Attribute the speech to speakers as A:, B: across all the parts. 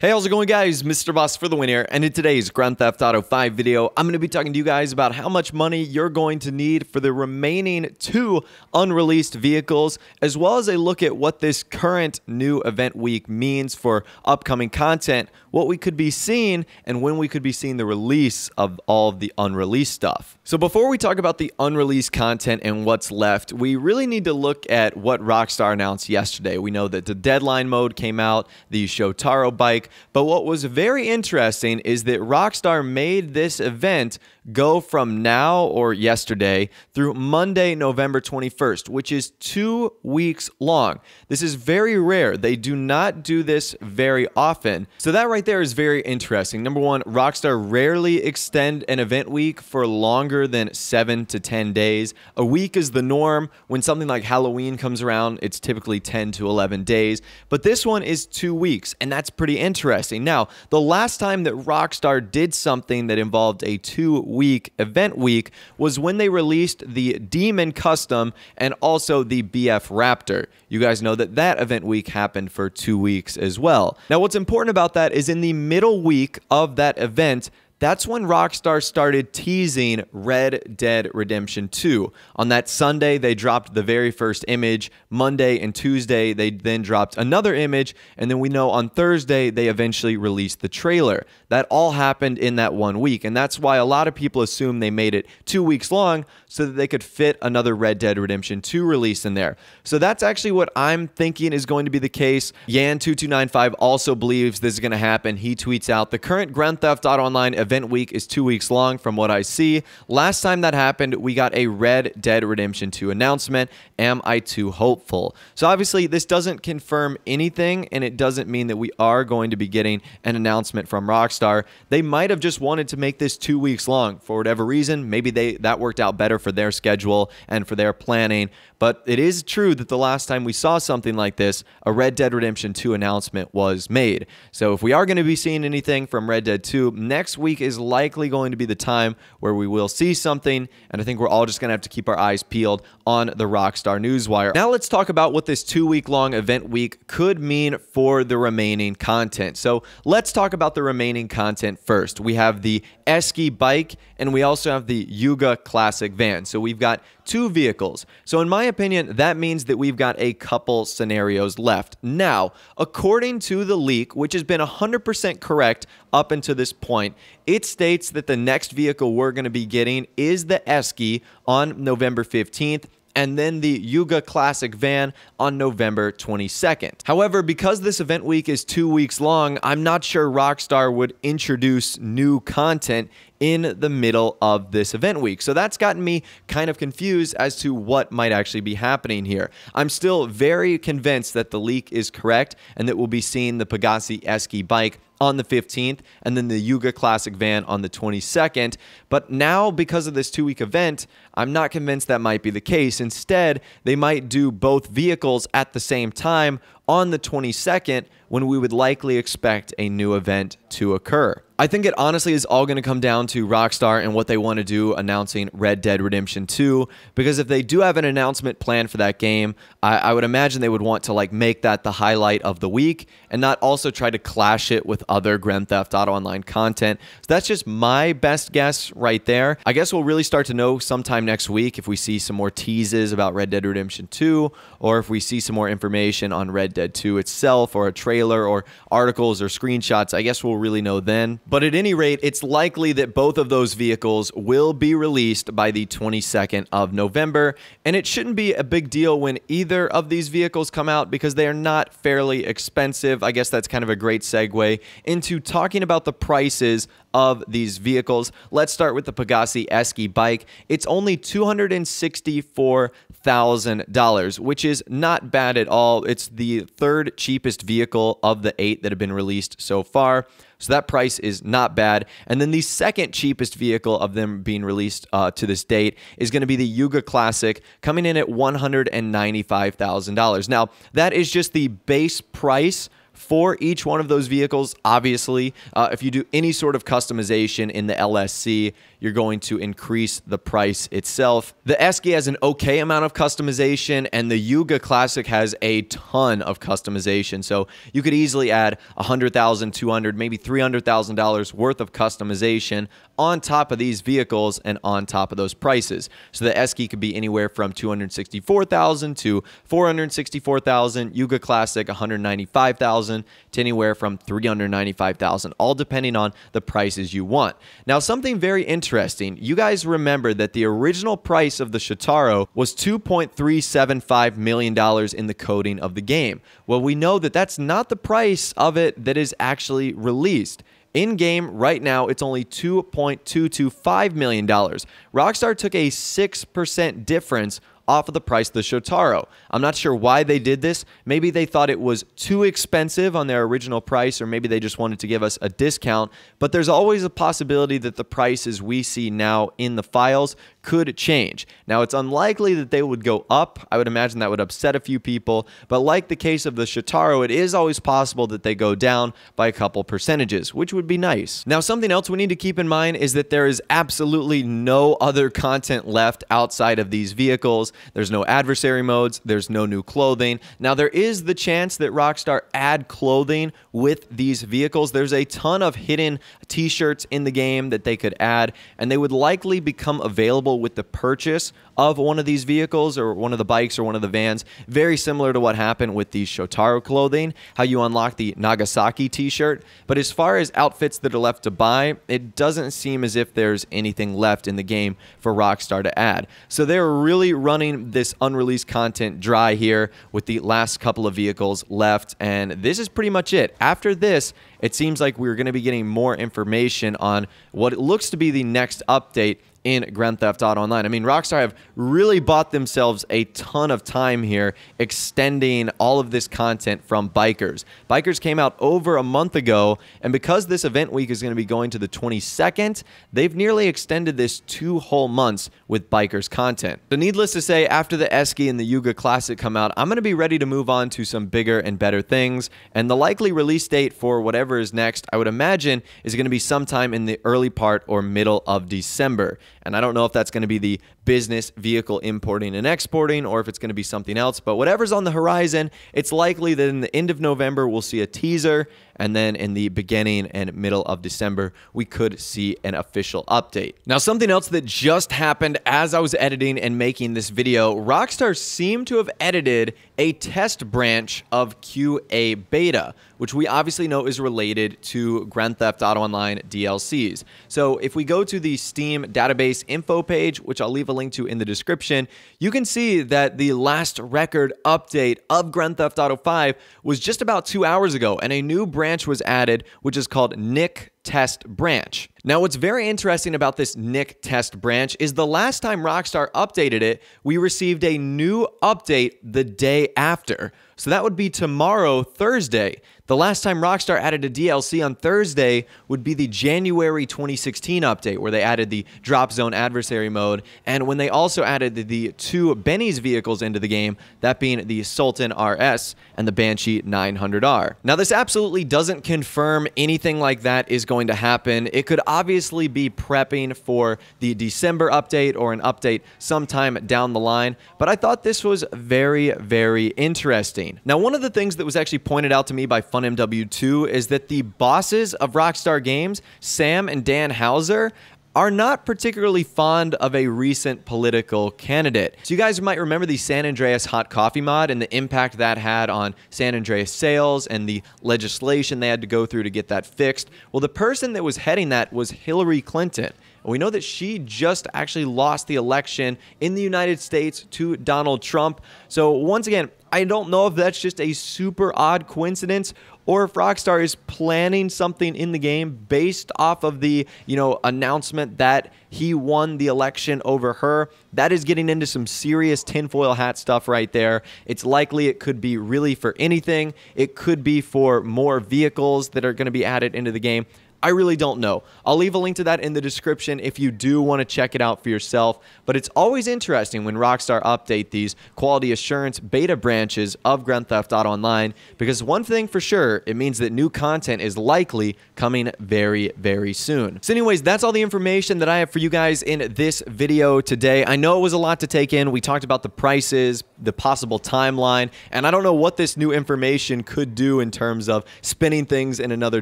A: Hey, how's it going, guys? Mr. Boss for the win here, and in today's Grand Theft Auto 5 video, I'm going to be talking to you guys about how much money you're going to need for the remaining 2 unreleased vehicles, as well as a look at what this current new event week means for upcoming content, what we could be seeing, and when we could be seeing the release of all of the unreleased stuff. So before we talk about the unreleased content and what's left, we really need to look at what Rockstar announced yesterday. We know that the Deadline mode came out, the Shotaro bike, but what was very interesting is that Rockstar made this event go from now or yesterday through Monday, November 21st, which is 2 weeks long. This is very rare. They do not do this very often. So that right there is very interesting. Number one, Rockstar rarely extend an event week for longer than 7 to 10 days. A week is the norm. When something like Halloween comes around, it's typically 10 to 11 days. But this one is 2 weeks, and that's pretty interesting. Now, the last time that Rockstar did something that involved a 2-week event week was when they released the Demon Custom and also the BF Raptor. You guys know that that event week happened for 2 weeks as well. Now, what's important about that is in the middle week of that event, that's when Rockstar started teasing Red Dead Redemption 2. On that Sunday, they dropped the very first image. Monday and Tuesday, they then dropped another image. And then we know on Thursday, they eventually released the trailer. That all happened in that 1 week. And that's why a lot of people assume they made it 2 weeks long so that they could fit another Red Dead Redemption 2 release in there. So that's actually what I'm thinking is going to be the case. Yan2295 also believes this is going to happen. He tweets out, the current Grand Theft Auto Online event week is 2 weeks long from what I see. Last time that happened, we got a Red Dead Redemption 2 announcement. Am I too hopeful? So obviously this doesn't confirm anything, and it doesn't mean that we are going to be getting an announcement from Rockstar. They might have just wanted to make this 2 weeks long for whatever reason. Maybe that worked out better for their schedule and for their planning. But it is true that the last time we saw something like this, a Red Dead Redemption 2 announcement was made. So if we are going to be seeing anything from Red Dead 2, next week is likely going to be the time where we will see something, and I think we're all just going to have to keep our eyes peeled on the Rockstar Newswire. Now let's talk about what this 2-week-long event week could mean for the remaining content. So let's talk about the remaining content first. We have the Esky bike, and we also have the Yuga Classic van. So we've got 2 vehicles. So in my opinion, that means that we've got a couple scenarios left. Now, according to the leak, which has been 100% correct up until this point, it states that the next vehicle we're going to be getting is the Esky on November 15th, and then the Yuga Classic van on November 22nd. However, because this event week is 2 weeks long, I'm not sure Rockstar would introduce new content in the middle of this event week. So that's gotten me kind of confused as to what might actually be happening here. I'm still very convinced that the leak is correct and that we'll be seeing the Pegassi Esky bike on the 15th and then the Yuga Classic van on the 22nd. But now, because of this 2-week event, I'm not convinced that might be the case. Instead, they might do both vehicles at the same time on the 22nd, when we would likely expect a new event to occur. I think it honestly is all going to come down to Rockstar and what they want to do announcing Red Dead Redemption 2, because if they do have an announcement planned for that game, I would imagine they would want to make that the highlight of the week and not also try to clash it with other Grand Theft Auto Online content. So that's just my best guess right there. I guess we'll really start to know sometime next week if we see some more teases about Red Dead Redemption 2, or if we see some more information on Red Dead 2 itself, or a trailer, or articles or screenshots. I guess we'll really know then. But at any rate, it's likely that both of those vehicles will be released by the 22nd of November, and it shouldn't be a big deal when either of these vehicles come out because they are not fairly expensive. I guess that's kind of a great segue into talking about the prices of these vehicles. Let's start with the Pegassi Esky bike. It's only $264,000, which is not bad at all. It's the 3rd cheapest vehicle of the 8 that have been released so far. So that price is not bad. And then the 2nd cheapest vehicle of them being released to this date is going to be the Yuga Classic, coming in at $195,000. Now, that is just the base price for each one of those vehicles. Obviously, if you do any sort of customization in the LSC, you're going to increase the price itself. The Esky has an okay amount of customization, and the Yuga Classic has a ton of customization. So you could easily add $100,000, $200,000, maybe $300,000 worth of customization on top of these vehicles and on top of those prices. So the Esky could be anywhere from $264,000 to $464,000, Yuga Classic $195,000 to anywhere from $395,000, all depending on the prices you want. Now, something very interesting, you guys remember that the original price of the Shotaro was $2.375 million in the coding of the game. Well, we know that that's not the price of it that is actually released. In-game, right now, it's only $2.225 million. Rockstar took a 6% difference off of the price of the Shotaro. I'm not sure why they did this. Maybe they thought it was too expensive on their original price, or maybe they just wanted to give us a discount. But there's always a possibility that the prices we see now in the files could change. Now, it's unlikely that they would go up. I would imagine that would upset a few people. But like the case of the Shotaro, it is always possible that they go down by a couple percentages, which would be nice. Now, something else we need to keep in mind is that there is absolutely no other content left outside of these vehicles. There's no adversary modes. There's no new clothing. Now, there is the chance that Rockstar add clothing with these vehicles. There's a ton of hidden t-shirts in the game that they could add, and they would likely become available with the purchase of one of these vehicles or one of the bikes or one of the vans, very similar to what happened with the Shotaro clothing, how you unlock the Nagasaki t-shirt. But as far as outfits that are left to buy, it doesn't seem as if there's anything left in the game for Rockstar to add. So they're really running this unreleased content dry here with the last couple of vehicles left, and this is pretty much it. After this, it seems like we're going to be getting more information on what it looks to be the next update in Grand Theft Auto Online. I mean, Rockstar have really bought themselves a ton of time here, extending all of this content from Bikers. Bikers came out over a month ago, and because this event week is going to be going to the 22nd, they've nearly extended this 2 whole months with Bikers content. So needless to say, after the Esky and the Yuga Classic come out, I'm going to be ready to move on to some bigger and better things, and the likely release date for whatever is next, I would imagine, is going to be sometime in the early part or middle of December. And I don't know if that's going to be the business vehicle importing and exporting, or if it's going to be something else. But whatever's on the horizon, it's likely that in the end of November, we'll see a teaser. And then in the beginning and middle of December, we could see an official update. Now, something else that just happened as I was editing and making this video, Rockstar seemed to have edited a test branch of QA Beta, which we obviously know is related to Grand Theft Auto Online DLCs. So if we go to the Steam database info page, which I'll leave a link to in the description, you can see that the last record update of Grand Theft Auto 5 was just about 2 hours ago, and a new branch was added, which is called Nick Test Branch. Now, what's very interesting about this Nick Test Branch is the last time Rockstar updated it, we received a new update the day after. So that would be tomorrow, Thursday. The last time Rockstar added a DLC on Thursday would be the January 2016 update, where they added the Drop Zone Adversary Mode, and when they also added the 2 Benny's vehicles into the game, that being the Sultan RS and the Banshee 900R. Now, this absolutely doesn't confirm anything like that is going to happen. It could obviously be prepping for the December update or an update sometime down the line, but I thought this was very, very interesting. Now, one of the things that was actually pointed out to me by FunMW2 is that the bosses of Rockstar Games, Sam and Dan Houser, are not particularly fond of a recent political candidate. So you guys might remember the San Andreas Hot Coffee mod and the impact that had on San Andreas sales and the legislation they had to go through to get that fixed. Well, the person that was heading that was Hillary Clinton. We know that she just actually lost the election in the United States to Donald Trump. So once again, I don't know if that's just a super odd coincidence or if Rockstar is planning something in the game based off of the, announcement that he won the election over her. That is getting into some serious tinfoil hat stuff right there. It's likely it could be really for anything. It could be for more vehicles that are going to be added into the game. I really don't know. I'll leave a link to that in the description if you do want to check it out for yourself. But it's always interesting when Rockstar update these quality assurance beta branches of Grand Theft Auto Online, because one thing for sure, it means that new content is likely coming very, very soon. So anyways, that's all the information that I have for you guys in this video today. I know it was a lot to take in. We talked about the prices, the possible timeline, and I don't know what this new information could do in terms of spinning things in another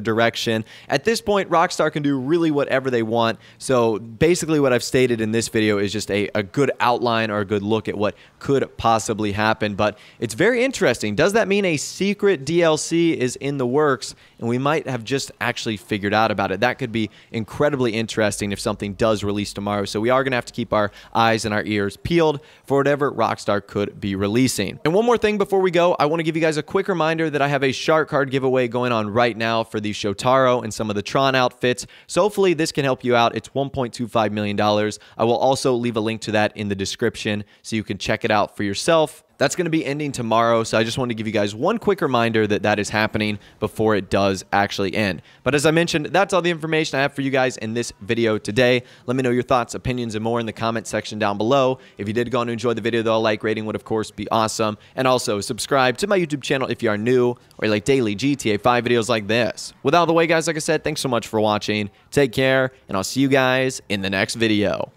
A: direction. At this point, Rockstar can do really whatever they want. So basically what I've stated in this video is just a good outline or a good look at what could possibly happen. But it's very interesting. Does that mean a secret DLC is in the works and we might have just actually figured out about it? That could be incredibly interesting if something does release tomorrow. So we are going to have to keep our eyes and our ears peeled for whatever Rockstar could be releasing. And one more thing before we go, I want to give you guys a quick reminder that I have a shark card giveaway going on right now for the Shotaro and some of the Tron outfits. So hopefully this can help you out. It's $1.25 million. I will also leave a link to that in the description so you can check it out for yourself. That's going to be ending tomorrow, so I just wanted to give you guys one quick reminder that that is happening before it does actually end. But as I mentioned, that's all the information I have for you guys in this video today. Let me know your thoughts, opinions, and more in the comment section down below. If you did go on to enjoy the video, though, a like rating would, of course, be awesome. And also, subscribe to my YouTube channel if you are new or you like daily GTA 5 videos like this. With out of the way, guys, like I said, thanks so much for watching. Take care, and I'll see you guys in the next video.